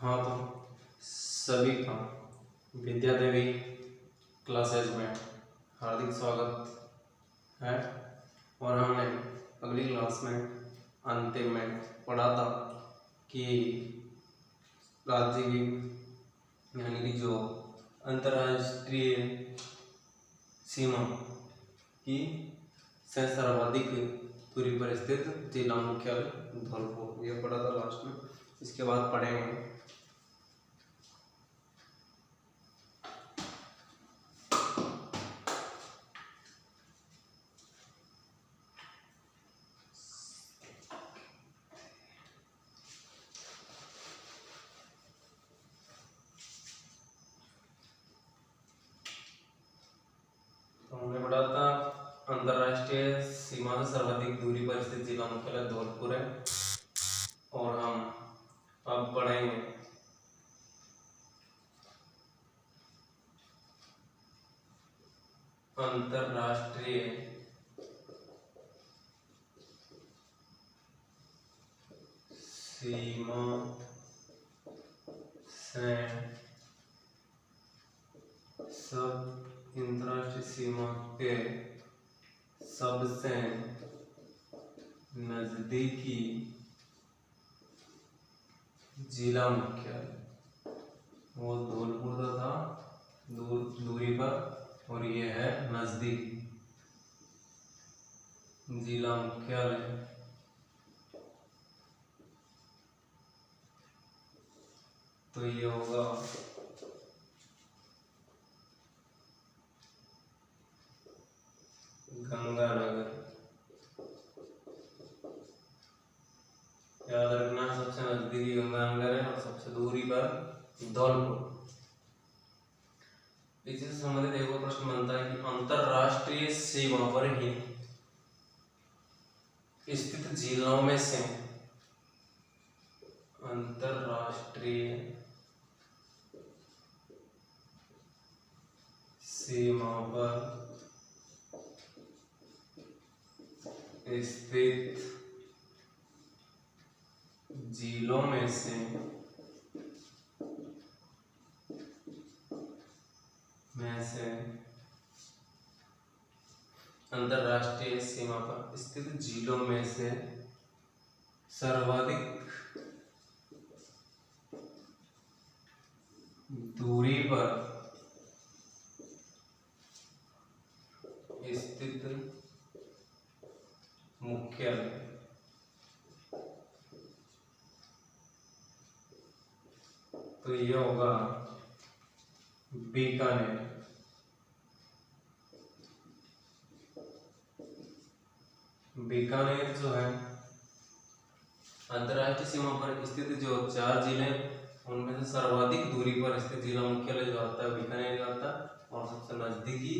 हाँ तो सभी का विद्या देवी क्लासेज में हार्दिक स्वागत है। और हमने अगली क्लास में अंतिम में पढ़ा था कि राज्य की यानी कि जो अंतर्राष्ट्रीय सीमा की से सर्वाधिक दूरी पर स्थित जिला मुख्यालय धौलपुर, ये पढ़ा था लास्ट में। इसके बाद पढ़ेंगे अंतर्राष्ट्रीय सीमा से सर्वाधिक दूरी पर स्थित जिला मुख्यालय धौलपुर है। और हम अब पढ़ेंगे अंतर्राष्ट्रीय सीमा से अंतर्राष्ट्रीय सीमा के सबसे नजदीकी जिला मुख्यालय वो धौलपुर का था दूरी पर, और ये है नजदीक जिला मुख्यालय। तो ये होगा गंगानगर। याद रखना, सबसे नजदीकी गंगानगर है और सबसे दूरी पर धौलपुर। इसी से संबंधित एक और प्रश्न बनता है कि अंतरराष्ट्रीय सीमा पर ही स्थित जिलों में से अंतरराष्ट्रीय सीमा पर स्थित जिलों में से अंतरराष्ट्रीय सीमा पर स्थित जिलों में से सर्वाधिक दूरी पर स्थित मुख्यालय तो ये होगा बीकानेर। बीकानेर जो है अंतर्राष्ट्रीय सीमा पर स्थित जो 4 जिले उनमें से सर्वाधिक दूरी पर स्थित जिला मुख्यालय जो आता है बीकानेर आता है, और सबसे नजदीकी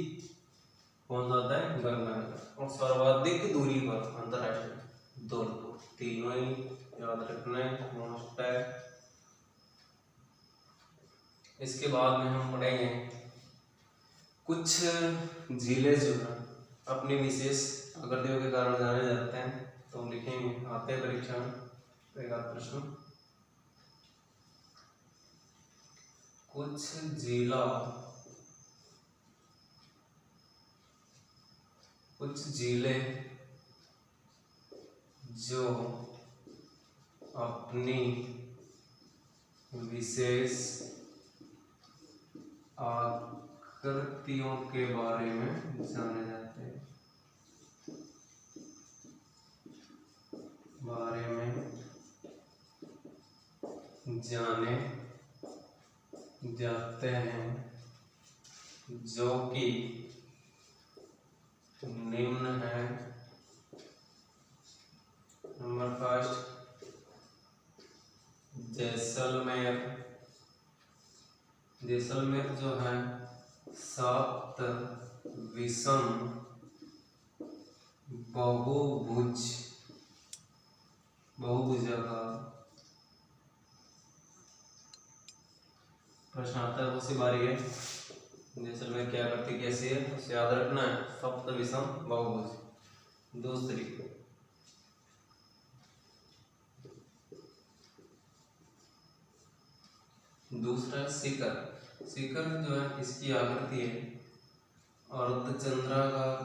कौन सा आता है गंगानगर, और सर्वाधिक दूरी पर अंतर्राष्ट्रीय धौलपुर। तीनों ही याद रखना है, मोस्ट है। इसके बाद में हम पढ़ेंगे कुछ जिले जो है अपनी विशेष आकृतियों के कारण जाने जाते हैं, तो हम लिखेंगे आते हैं परीक्षा में एक आध प्रश्न। कुछ जिले जो अपनी विशेष आकृतियों के बारे में जाने जाते हैं, जो कि निम्न है। नंबर फर्स्ट जैसलमेर जो है 7 विषम बहुभुजाकार प्रश्न आता है, उसी बारी है। जैसलमेर क्या करती कैसी है, उसे याद रखना है। सप्त विषम बहुभुज। दूसरी दूसरा है शिखर। शिखर जो है इसकी आकृति है अर्धचंद्राकार,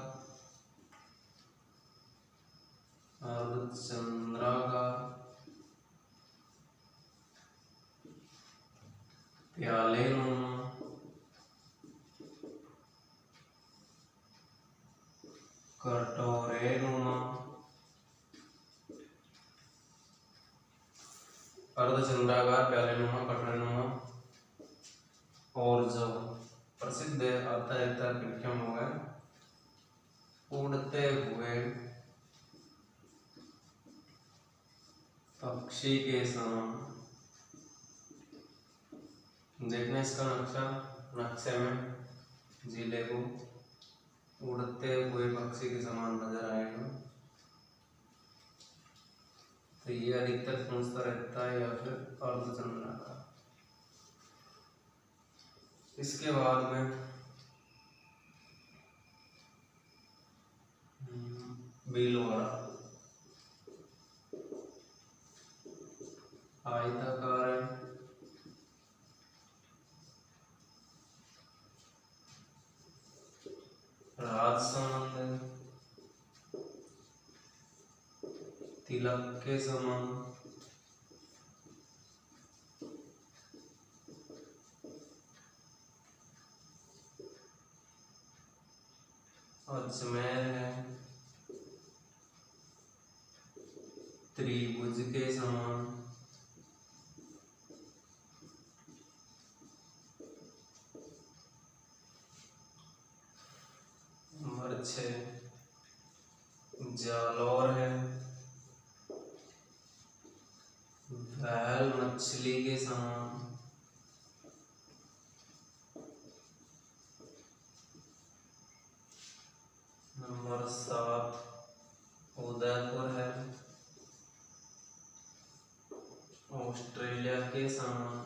प्याले नुमा, कटोरे नुमा, अर्धचंद्राकार, प्याले नुमा, कटोरे नुमा। और जो प्रसिद्ध है आता कृत्यम हो गया उड़ते हुए पक्षी के समान। देखना इसका नक्शे में जिले को उड़ते हुए पक्षी के समान नजर आएगा। तो ये अधिकतर पूछता रहता है या फिर अर्धचंद्राकार। इसके बाद में भीलवाड़ा, आयताकार है, राजसमंद है, तिलक के समान, अजमेर है, त्रिभुज के समान, नंबर 6 जालौर है, बैल मछली के समान, नंबर 7 उदयपुर है, ऑस्ट्रेलिया के समान,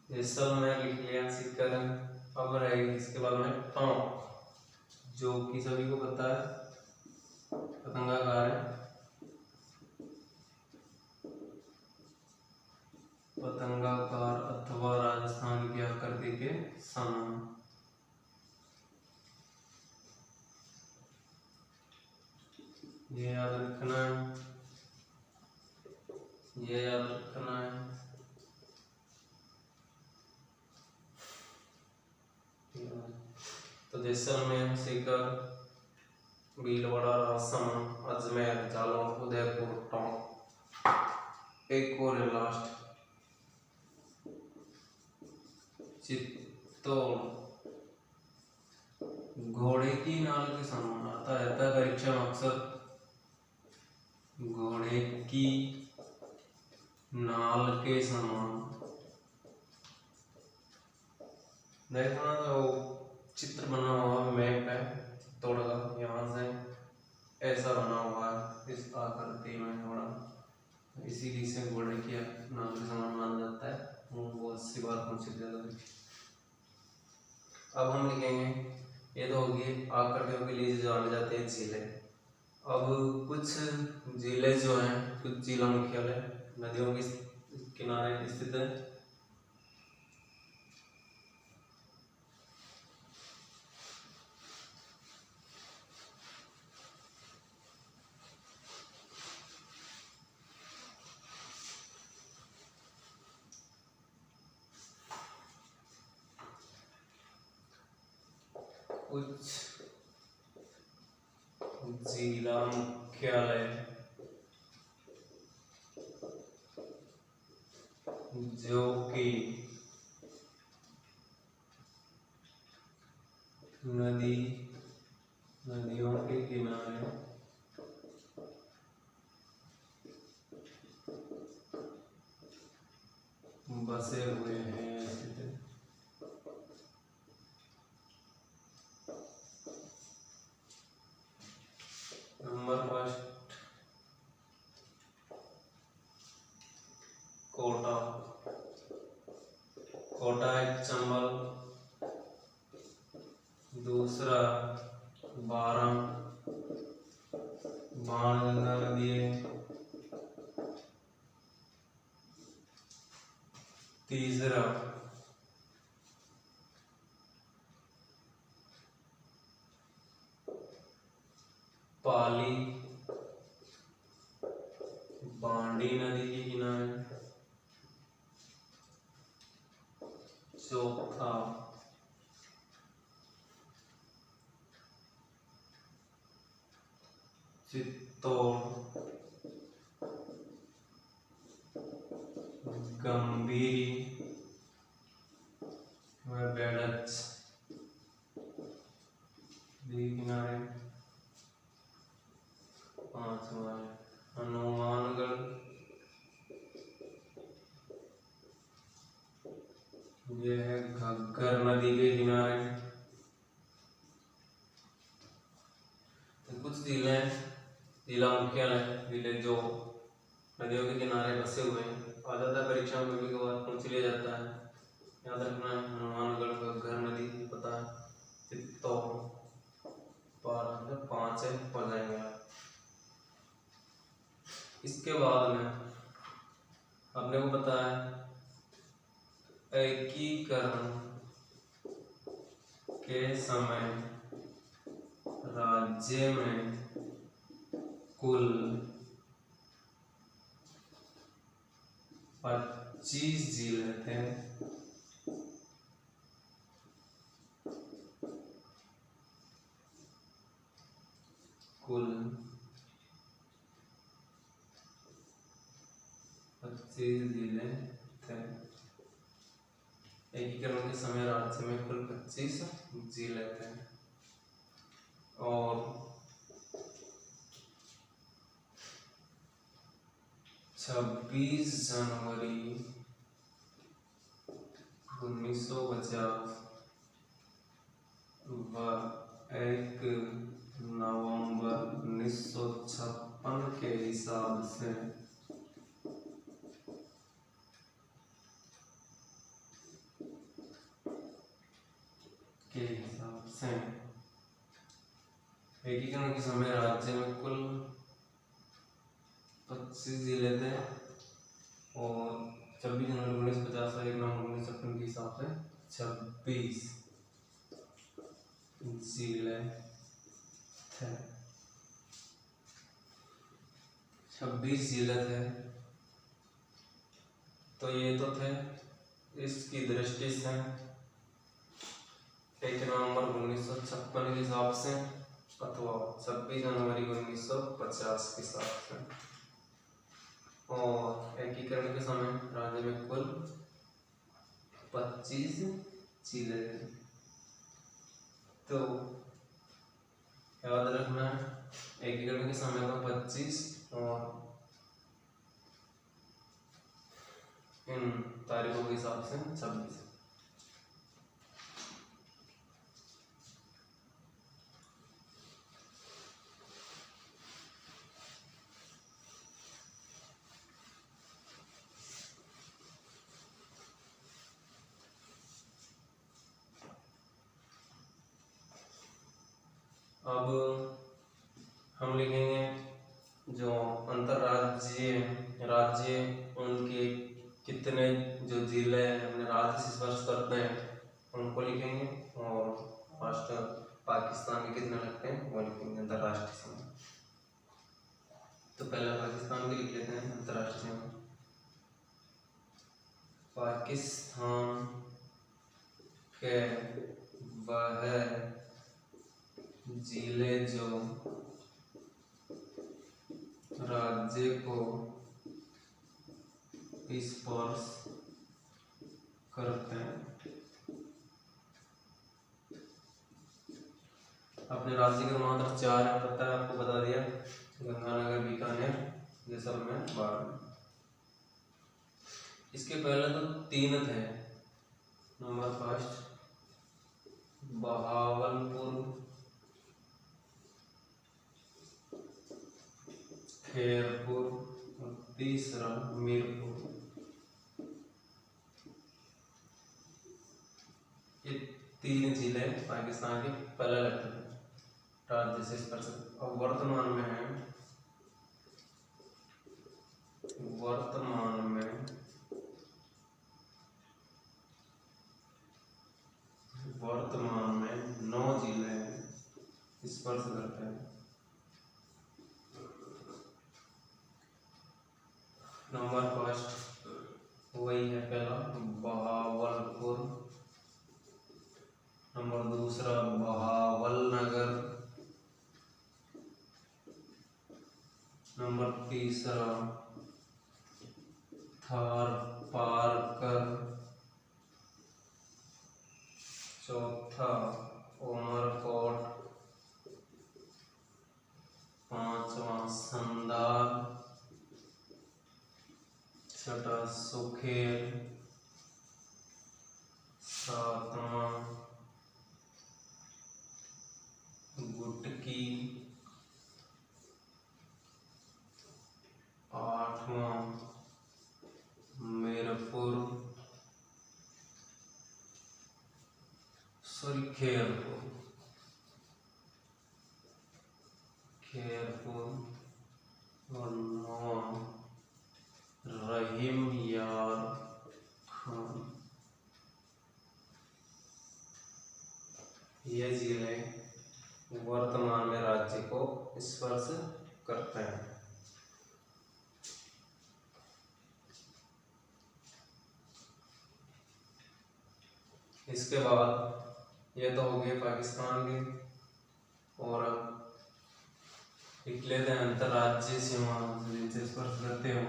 जैसलमेर लिख लिया, सीकर। अब रहेगी इसके बाद में टोंक, जो कि सभी को पता है पतंगाकार है, पतंगाकार अथवा राजस्थान की आकृति के समान। ये याद रखना है, ये याद रखना है। तो जैसलमेर, सीकर, भीलवाड़ा, राजसमंद, अजमेर, जालौर, उदयपुर, टोंक। एक और है लास्ट, चित्तौड़, घोड़े की नाल के समान। आता रहता है परीक्षा में अक्सर, घोड़े की नाल के समान। देखना तो चित्र बना हुआ मैप है चित्तौड़ का, यहाँ से ऐसा बना हुआ है इस आकृति में थोड़ा, इसीलिए से घोड़े की नाल के समान माना जाता है। बहुत सी बार पूछी जाता। अब हम लिखेंगे, ये तो होगी आकृतियों के लिए जो जाने जाते हैं जिले। अब कुछ जिले जो हैं, कुछ जिला मुख्यालय नदियों के किनारे स्थित है। कुछ जिला मुख्यालय जो कि नदियों के किनारे बसे हुए हैं। नंबर 1 कोटा, कोटा है चंबल, 12 बाणगंगा नदी है। तीसरा पाली बांडी नदी के किनारे। चौथा चित्तौड़ गंभीरी व बेड़च नदी के किनारे। पांचवा हनुमानगढ़, यह है घग्गर नदी के किनारे। तो कुछ जिला मुख्यालय जिले जो नदियों के किनारे बसे हुए हैं, आ जाता है परीक्षा में कभी कभार पूछ लिया जाता है, याद रखना है। हनुमानगढ़, घग्गर नदी पता है, चित्तौड़, 5 है, पढ़ जाएंगे आप। इसके बाद में अपने को पता है एकीकरण के समय राज्य में कुल 25 जिले थे। कुल 25 जिले थे। एकीकरण के समय राज्य में कुल 25 जिले थे और 26 जनवरी 1950 व 1 नवंबर 1956 के हिसाब से एकीकरण के समय राज्य में कुल 25 जिले थे और 26 जनवरी 1950 और 1 नवंबर 1956 के हिसाब से 26 जिले थे। 26 जिले थे। तो ये तो थे इसकी दृष्टि से 1 नवंबर 1956 के हिसाब से अथवा 26 जनवरी 1950 के हिसाब से। और एकीकरण के समय राज्य में कुल 25 जिले थे। तो याद रखना एकीकरण के समय का 25 और इन तारीखों के हिसाब से 26। अब हम लिखेंगे जो अंतरराज्यीय राज्य उनके कितने जो जिले अपने राज्य से स्पर्श करते हैं उनको लिखेंगे और फर्स्ट पाकिस्तान के कितने लगते हैं वो लिखेंगे अंतरराष्ट्रीय सीमा। तो पहला पाकिस्तान के लिख लेते हैं अंतरराष्ट्रीय सीमा। पाकिस्तान के वह जिले जो राज्य को स्पर्श करते हैं। अपने राज्य के मात्र 4 है, पता है आपको बता दिया, गंगानगर, बीकानेर, जैसलमेर, बाड़मेर। इसके पहले तो 3 थे। नंबर फर्स्ट बहावलपुर, खैरपुर और तीसरा मीरपुर। ये 3 जिले पाकिस्तान के पहले लगते थे। राज्य से स्पर्श। अब वर्तमान में है, वर्तमान में 9 जिले स्पर्श करते हैं। नंबर फर्स्ट वही है पहला, बहावलपुर। नंबर दूसरा बहावलनगर। नंबर तीसरा थारपारकर। चौथा उमरकोट। पांचवा संदाल। छठा सुखेल। सातवां गुटकी। आठवां मीरपुर, खेरपुर। और नौवां रहीम यार खान। ये जिले वर्तमान में राज्य को स्पर्श करते हैं। इसके बाद ये तो हो गए पाकिस्तान के, और लिख लेते हैं अंतर्राज्यीय सीमा जिनसे स्पर्श करते हो।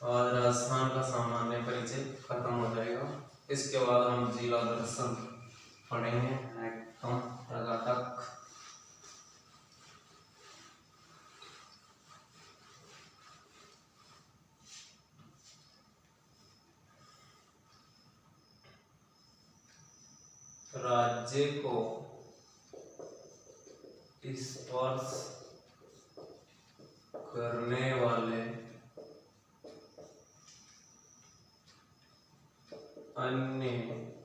आज राजस्थान का सामान्य परिचय खत्म हो जाएगा। इसके बाद हम जिला दर्शन पढ़ेंगे एकदम टकाटक। राज्य को स्पर्श करने वाले अन्य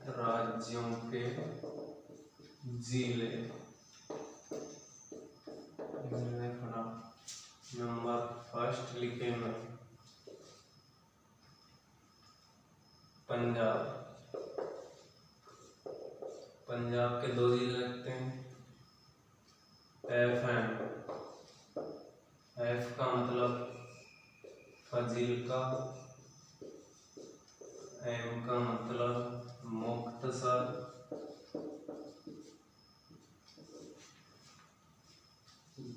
राज्यों के जिले। नंबर फर्स्ट लिखेंगे पंजाब। पंजाब के 2 जिले लगते हैं, FM। F का मतलब फाजिल्का, M का मतलब मुक्तसर,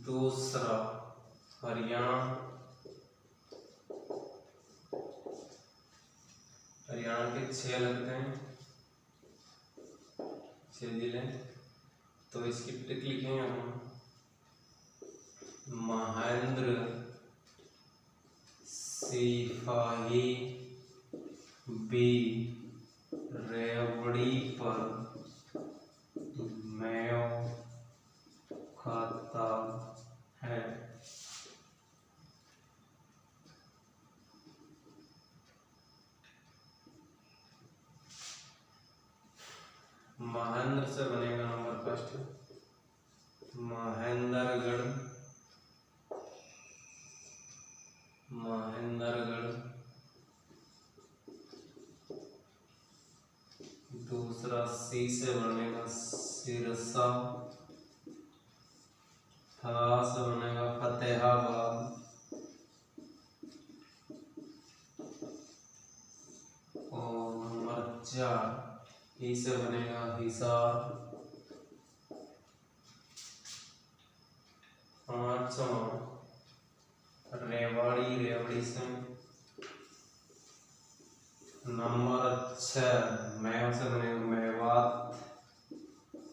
दूसरा हरियाणा। हरियाणा के 6 लगते हैं, 6 जिले। तो इसकी टिक लिखेंगे हम, महेंद्र, सिपाही, बी, रेवड़ी पर मेयो खाता है। महेंद्र से बनेगा नंबर फर्स्ट महेंद्रगढ़। महेंद्रगढ़। दूसरा सी से बनेगा सिरसा। था से बनेगा फतेहाबाद। और नंबर 4 ही से बनेगा हिसार। 5वां रेवाड़ी। रेवड़ी से नंबर 6 मेव से बनेगा मेवात।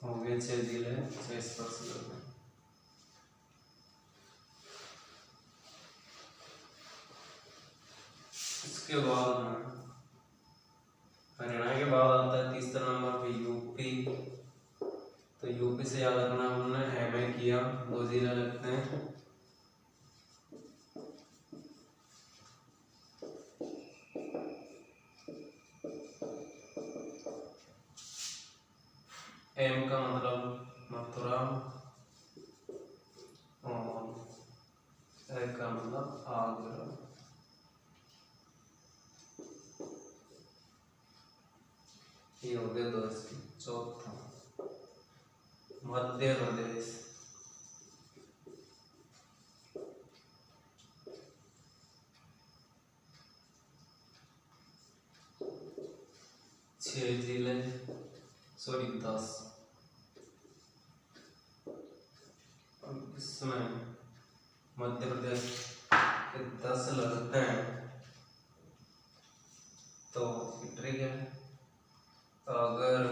हो गए 6 जिले, 6 स्पर्श करते हैं। इसके बाद हरियाणा के बाद आता है तीसरा नंबर पे यूपी। तो यूपी से याद रखना, हमने एमए किया, 2 जिले लगते हैं। एम का मतलब मथुरा, आगरा, और ए का मतलब आगरा। ये हो गया दोस्तों। चौथा मध्य प्रदेश, छह जिले, सॉरी 10। इसमें मध्य प्रदेश के 10 लगते हैं, तो ठीक है। अगर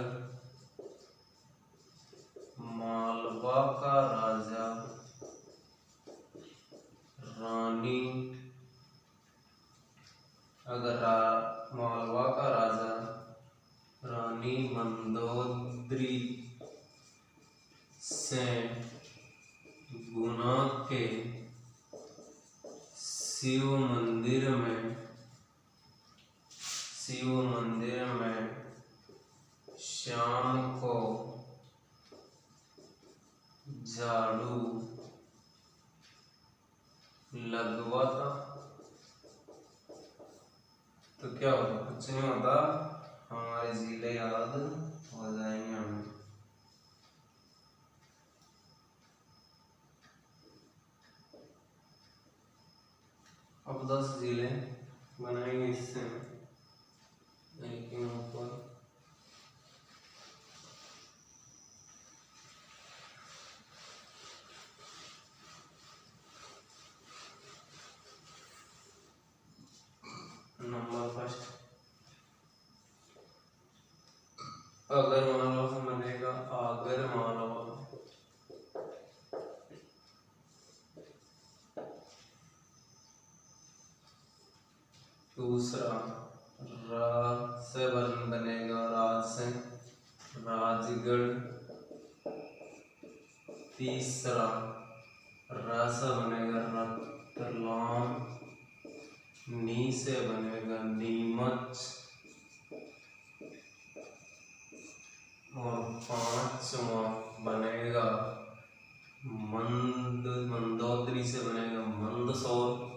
मालवा का राजा रानी, मालवा का राजा रानी मंदोदरी से गुना के शिव मंदिर में शाम को झाड़ू लगवाता, तो क्या होगा? कुछ नहीं होता, हमारे जिले याद हो जाएंगे हमें। अब 10 जिले बनाएंगे इससे, लेकिन ऊपर नंबर फर्स्ट अगर मालवा से बनेगा आगर मालवा, दूसरा रा से बनेगा राज से राजगढ़, तीसरा रा से बनेगा रतलाम, नी से बनेगा नीमच, और 5वां बनेगा मंदोदरी से बनेगा मंदसौर,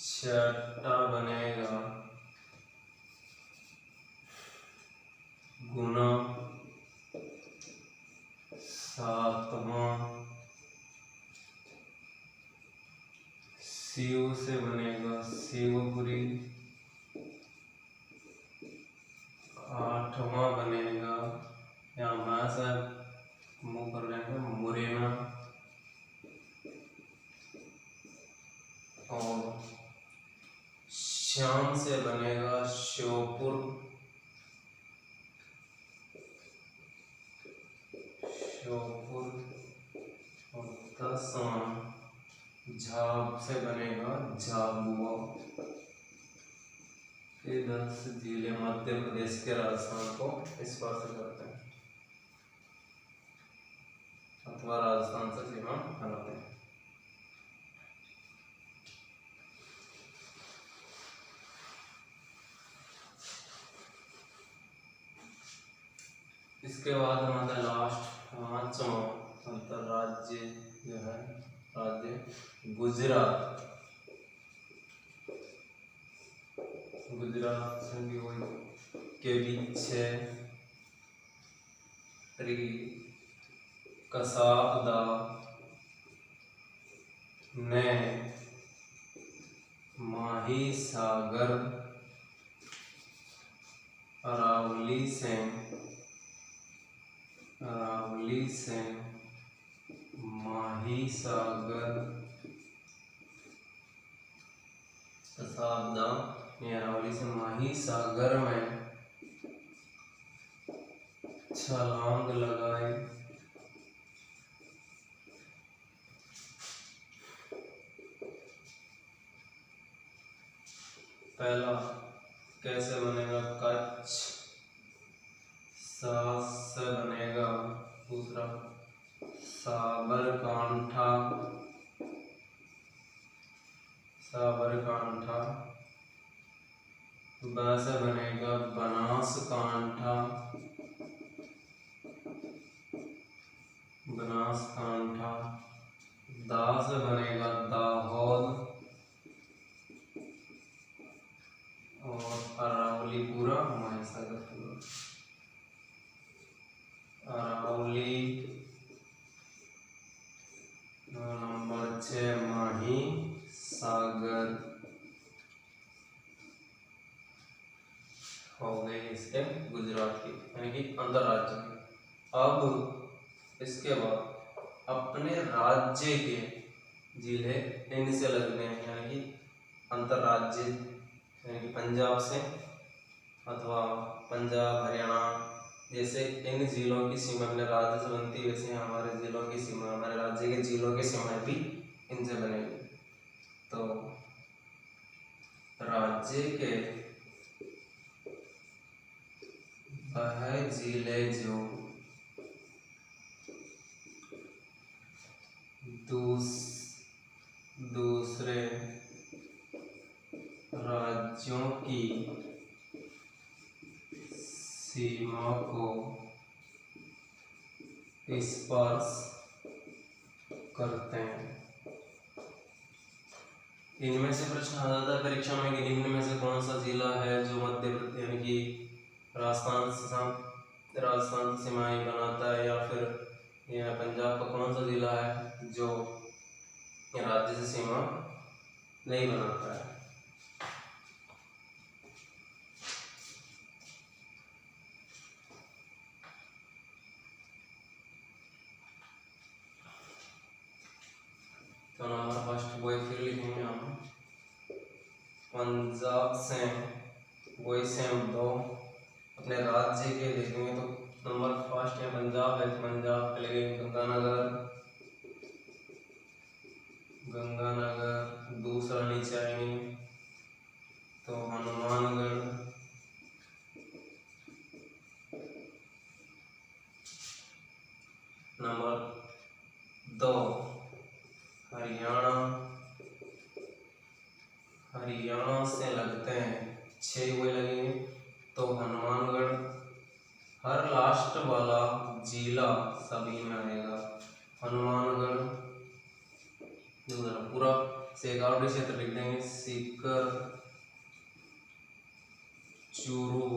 6ठा बनेगा गुना, 7वां शिव से बनेगा शिवपुरी, 8वां बनेगा, यहाँ मैं से मुँह कर लेंगे मुरैना, और श्याम से बनेगा श्योपुर, और 10वां झाब से बनेगा झाबुआ। ये 10 जिले मध्य प्रदेश के राजस्थान को स्पर्श करते हैं, अथवा राजस्थान से सीमा बनाते हैं। इसके बाद हमारा लास्ट 5वां अंतरराज्य जो है राज्य गुजरात। गुजरात के पीछे कसाबदा ने माहीसागर, अरावली से माहीसागर, कसाबदा ने अरावली से माहीसागर में छलांग लगाई। पहला कैसे बनेगा? कच्छ, सास से बनेगा। दूसरा साबरकांठा, ब से बनेगा बनासकांठा, अब इसके बाद अपने राज्य के जिले इनसे लगते हैं, यानी कि अंतर्राज्य, यानी कि पंजाब से अथवा पंजाब हरियाणा जैसे इन जिलों की सीमा अपने राज्य से बनती है, वैसे हमारे जिलों की सीमा, हमारे राज्य के जिलों की सीमाएं भी इनसे बनेगी। तो राज्य के वह जिले जो दूसरे राज्यों की सीमा को स्पर्श करते हैं। इनमें से प्रश्न आ जाता है परीक्षा में कि निम्न में से कौन सा जिला है जो मध्य प्रदेश यानी कि राजस्थान से सीमाएं बनाता है, या फिर यह पंजाब का कौन सा जिला है जो राज्य से सीमा नहीं बनाता है। तो नंबर फर्स्ट वही फिर लिखेंगे हम, पंजाब से वही से हम दो अपने राज्य के देखेंगे। तो नंबर फर्स्ट है पंजाब है, पंजाब पे लिखेंगे गंगानगर। दूसरा नीचे आएंगे तो हनुमानगढ़। नंबर दो हरियाणा से लगते हैं 6 हुए लगेंगे तो हनुमानगढ़। हर लास्ट वाला जिला सभी में आएगा हनुमानगढ़। पूरा शेखावटी क्षेत्र लिख देंगे, सीकर, चूरू,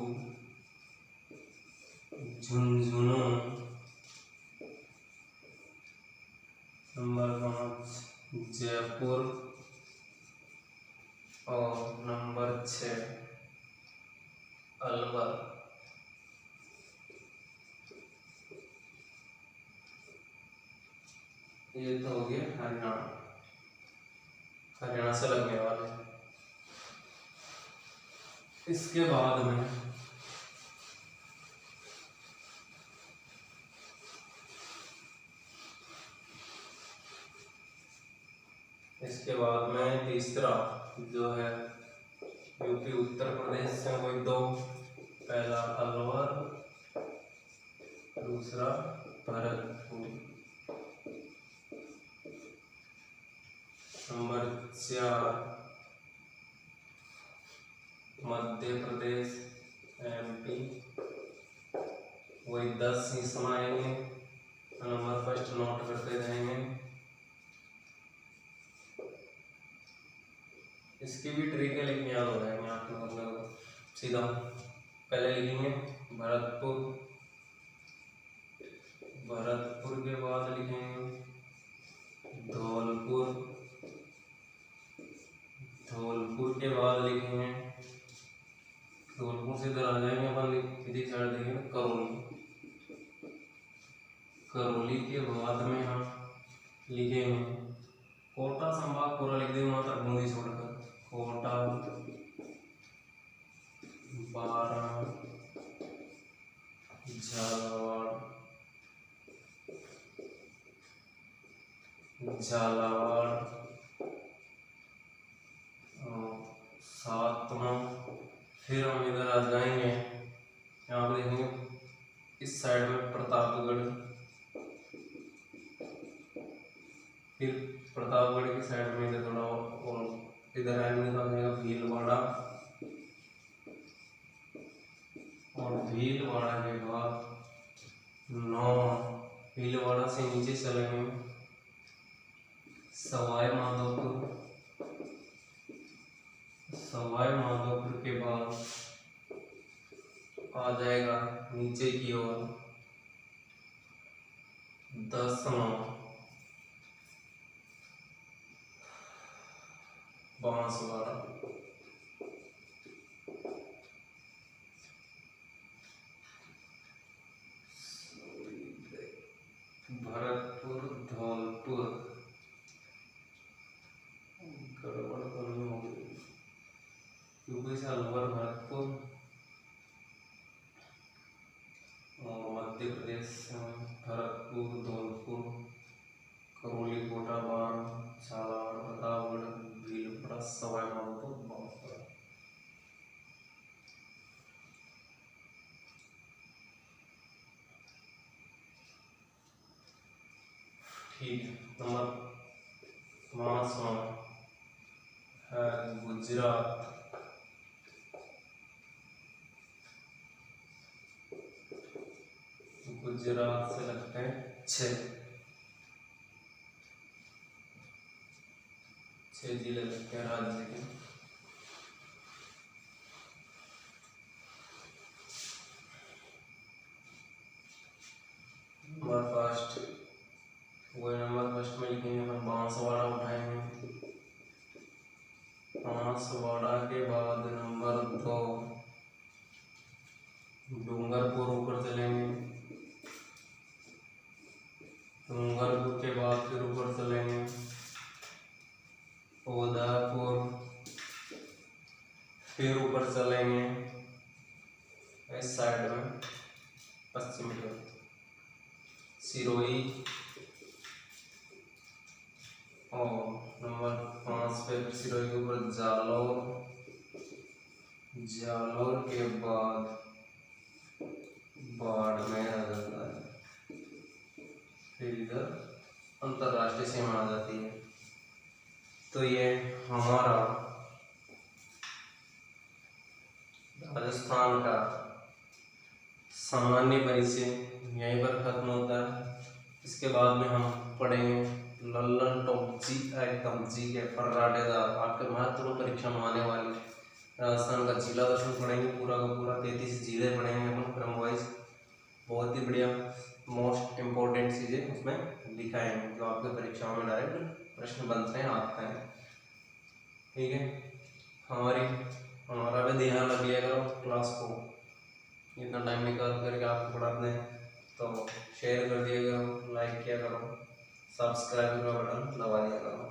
झुंझुनू। नंबर 5 जयपुर और नंबर 6 अलवर। ये तो हो गया हरियाणा से लगने वाले। इसके बाद में तीसरा जो है यूपी उत्तर प्रदेश से वही 2, पहला अलवर, दूसरा भरतपुर। नंबर 4 मध्य प्रदेश MP, वही 10 हिस्सों में आएंगे। नंबर फर्स्ट नोट करते जाएंगे। इसकी भी ट्रिक है लेकिन याद हो जाएंगे आप मतलब सीधा। पहले लिखेंगे भरतपुर के बाद लिखेंगे धौलपुर के बाद लिखेंगे, धौलपुर से इधर आ जाएंगे अपन, इधर साइड देखेंगे करौली के बाद में हम लिखेंगे कोटा संभाग पूरा लिख देंगे, मात्र बूंदी छोड़कर कोटा, बारां, झालावाड़ और सातवां। फिर हम इधर आ जाएंगे, यहाँ पे देखेंगे इस साइड में प्रतापगढ़, फिर प्रतापगढ़ की साइड में इधर थोड़ा और इधर आएंगे तो आएगा भीलवाड़ा, और भीलवाड़ा के बाद 9 भीलवाड़ा से नीचे चलेंगे सवाई माधोपुर के बाद आ जाएगा नीचे की ओर 10वां बांसवाड़ा। ठीक है। नंबर 5वां है गुजरात। गुजरात से लगते हैं 6 जिले लगते हैं राज्य के। नंबर फर्स्ट, वही नंबर फर्स्ट में लिखेंगे अपन बांसवाड़ा उठाएंगे। बांसवाड़ा के बाद नंबर 2 डूंगरपुर ऊपर चलेंगे। डूंगरपुर के बाद फिर ऊपर चलेंगे उदयपुर, फिर ऊपर चलेंगे इस साइड में पश्चिमी तरफ सिरोही, और नंबर 5 पे सिरोही के ऊपर जालौर। जालौर के बाद बाड़मेर आ जाता है, फिर इधर अंतरराष्ट्रीय सीमा आ जाती है। तो ये हमारा राजस्थान का सामान्य परिचय यहीं पर खत्म होता है। इसके बाद में हम पढ़ेंगे लल्लन टॉपजी कमजी के फर्राटेदार, आपके महत्वपूर्ण परीक्षा में आने वाली राजस्थान का जिला दर्शन पढ़ेंगे पूरा का पूरा। 33 जिले पढ़ेंगे अपन क्रम वाइज। बहुत ही बढ़िया मोस्ट इम्पोर्टेंट चीज़ें उसमें लिखाएंगे जो आपके परीक्षाओं में डायरेक्ट प्रश्न बनते हैं आते हैं। ठीक है, हमारा भी ध्यान रखिएगा क्लास को, इतना टाइम निकाल करके आपको पढ़ाते हैं तो शेयर कर दिया करो, लाइक किया करो, सब्सक्राइब का बटन दबा दिया करो।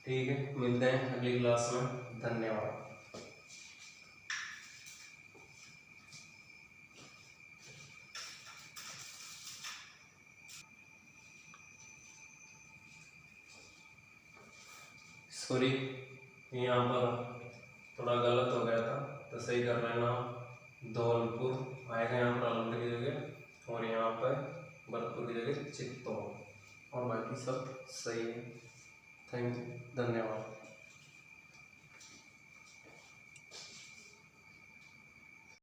ठीक है, मिलते हैं अगली क्लास में। धन्यवाद। सॉरी, यहाँ पर थोड़ा गलत हो गया था तो सही कर लेना। धौलपुर आएगा यहाँ पर आलमगढ़ की जगह, और यहाँ पर भरतपुर की जगह चित्तौड़, और बाकी सब सही है। थैंक यू, धन्यवाद।